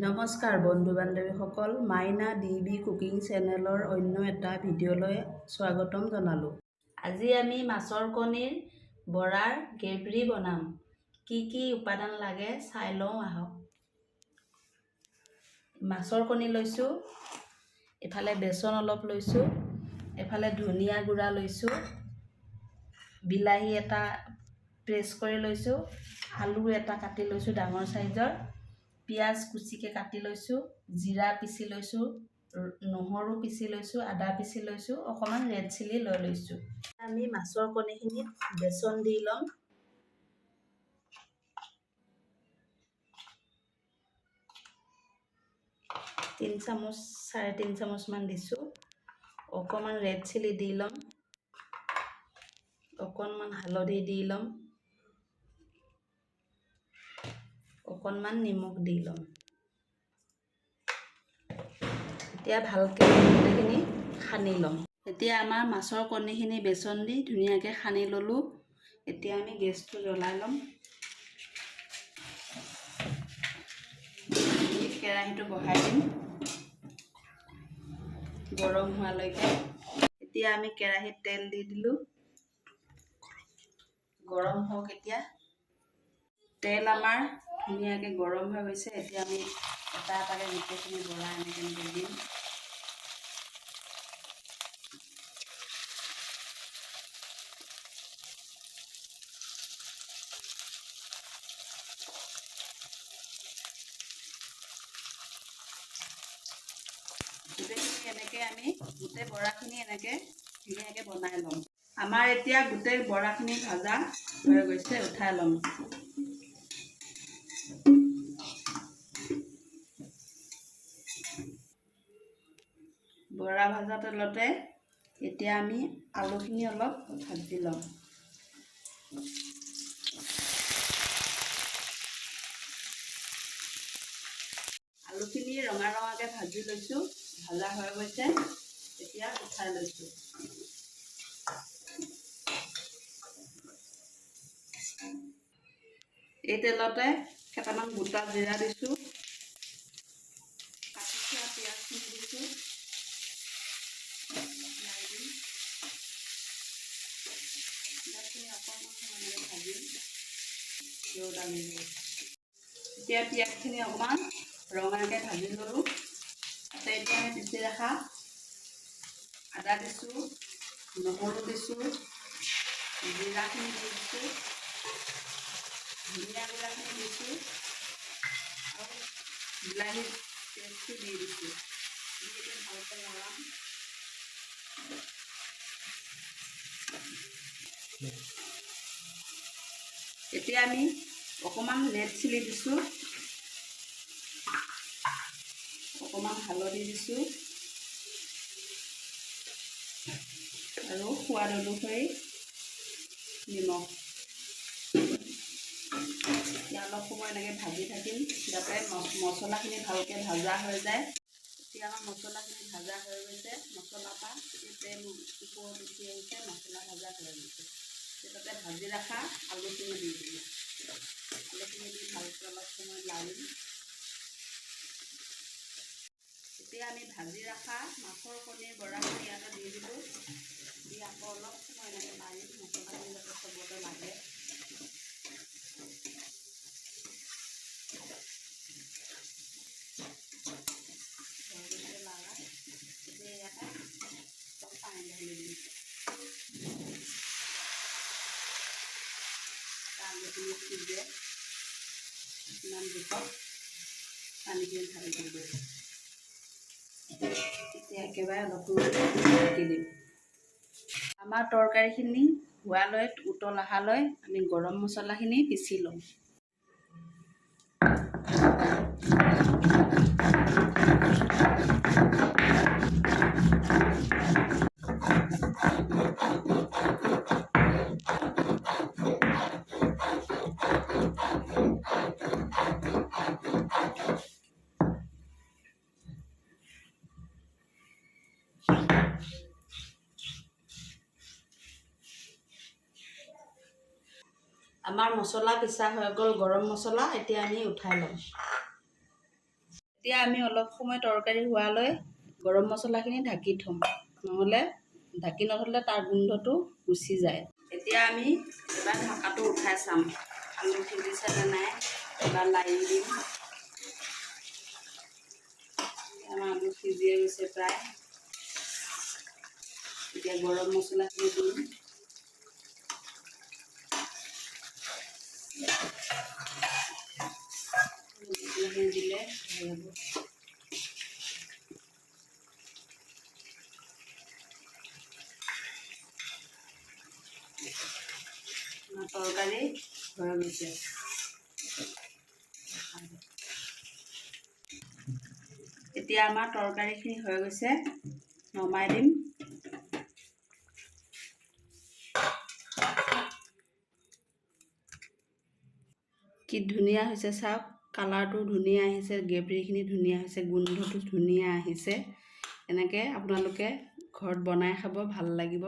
নমস্কাৰ বন্ধু বান্ধৱীসকল, মাইনা DB cooking চেনেলৰ অন্য এটা ভিডিঅ'লৈ স্বাগতম জনালোঁ। আজি আমি মাছৰ কণীৰ বৰাৰ গ্ৰেভি বনাম। কি কি উপাদান লাগে চাই লওঁ আহক। মাছৰ কণী লৈছোঁ, এফালে বেচন অলপ লৈছোঁ, এফালে ধনিয়া গুড়া লৈছোঁ, বিলাহী এটা প্ৰেছ কৰি লৈছোঁ, আলু এটা কাটি লৈছোঁ ডাঙৰ সাইজৰ, পিঁয়াজ কুচিকৈ কাটি লৈছোঁ, জিৰা পিচি লৈছোঁ, নহৰু পিচি লৈছোঁ, আদা পিচি লৈছোঁ, অকণমান ৰেড চিলি লৈ লৈছোঁ। আমি মাছৰ কণীখিনিত বেচন দি ল'ম। চাৰে তিনি চামুচমান দিছোঁ। অকণমান ৰেড চিলি দি ল'ম, অকণমান হালধি দি ল'ম, অকণমান নিমখ দি ল'ম। এতিয়া ভালকৈ গোটেইখিনি সানি ল'ম। এতিয়া আমাৰ মাছৰ কণীখিনি বেচন দি ধুনীয়াকৈ সানি ল'লোঁ। এতিয়া আমি গেছটো জ্বলাই ল'ম। কেৰাহীটো বহাই দিম গৰম হোৱালৈকে। এতিয়া আমি কেৰাহীত তেল দি দিলোঁ, গৰম হওক। এতিয়া তেল আমাৰ ধুনীয়াকৈ গৰম হৈ গৈছে। এতিয়া আমি এটা এটাকৈ গোটেইখিনি বৰা এনেকৈ দিম। গোটেইখিনি এনেকৈ আমি গোটেই বৰাখিনি এনেকৈ ধুনীয়াকৈ বনাই ল'ম। আমাৰ এতিয়া গোটেই বৰাখিনি ভাজা হৈ গৈছে, উঠাই ল'ম। বৰা ভাজা তেলতে এতিয়া আমি আলুখিনি অলপ ভাজি ল'ম। আলুখিনি ৰঙা ৰঙাকৈ ভাজি লৈছোঁ, ভাজা হৈ গৈছে। এতিয়া উঠাই লৈছোঁ। এই তেলতে কেইটামান গোটা জিৰা দিছোঁ, কাটি থোৱা পিঁয়াজখিনি দিছোঁ, পিঁয়াজখিনি অকণমান সময় ভাজিম। এতিয়া পিঁয়াজখিনি অকণমান ৰঙাকৈ ভাজি ল'লোঁ। তাতে এতিয়া আমি পিচি ৰখা আদা দিছোঁ, নহৰু দিছোঁ, জিৰাখিনি দিছোঁ, ধনিয়া গুড়াখিনি দিছোঁ আৰু বিলাহী পেষ্টটো দি দিছোঁ। এতিয়া ভালকৈ লৰাম। এতিয়া আমি অকণমান ৰেড চিলি দিছোঁ, অকণমান হালধি দিছোঁ আৰু সোৱাদ অনুসৰি নিমখ। এতিয়া অলপ সময় এনেকৈ ভাজি থাকিম যাতে মছলাখিনি ভালকৈ ভাজা হৈ যায়। এতিয়া আমাৰ মছলাখিনি ভাজা হৈ গৈছে। মছলাৰ পৰা তেল ওপৰত উঠি আহিছে, মছলা ভাজা হৈ গৈছে। তাতে ভাজি ৰখা আলুখিনি দি দিলোঁ। আলুখিনি দি ভালকৈ অলপ সময় লাৰিম। এতিয়া আমি ভাজি ৰখা মাছৰ কণীৰ বৰাখিনি ইয়াতে দি দিলোঁ। দি আকৌ অলপ সময় এনেকৈ লাৰিম, মছলাখিনি যাতে চবতে লাগে। এতিয়া ইয়াতে অলপ পানী ঢালি দিম। আলুখিনি সিজে ইমান জোখত পানীখিনি ঢালি দিব। এতিয়া একেবাৰে অলপ ঢাকি দিম। আমাৰ তৰকাৰীখিনি হোৱালৈ উতল অহালৈ আমি গৰম মছলাখিনি পিচি ল'ম। আমাৰ মছলা পিছা হৈ গ'ল, গৰম মছলা। এতিয়া আমি উঠাই ল'ম। এতিয়া আমি অলপ সময় তৰকাৰী হোৱালৈ গৰম মছলাখিনি ঢাকি থ'ম, নহ'লে ঢাকি নথ'লে তাৰ গোন্ধটো গুচি যায়। এতিয়া আমি এবাৰ ঢাকাটো উঠাই চাম, আলু সিজিছেনে নাই। এবাৰ লাৰি দিম। আমাৰ আলু সিজিয়ে গৈছে প্ৰায়। এতিয়া গৰম মছলাখিনি দিম। মছলাখিনি দিলে ভাল হ'ব। তৰকাৰী হৈ গৈছে। এতিয়া আমাৰ তৰকাৰীখিনি হৈ গৈছে, নমাই দিম। কি ধুনীয়া হৈছে চাওক, কালাৰটো ধুনীয়া আহিছে, গ্ৰেভিখিনি ধুনীয়া হৈছে, গোন্ধটো ধুনীয়া আহিছে। এনেকৈ আপোনালোকে ঘৰত বনাই খাব, ভাল লাগিব।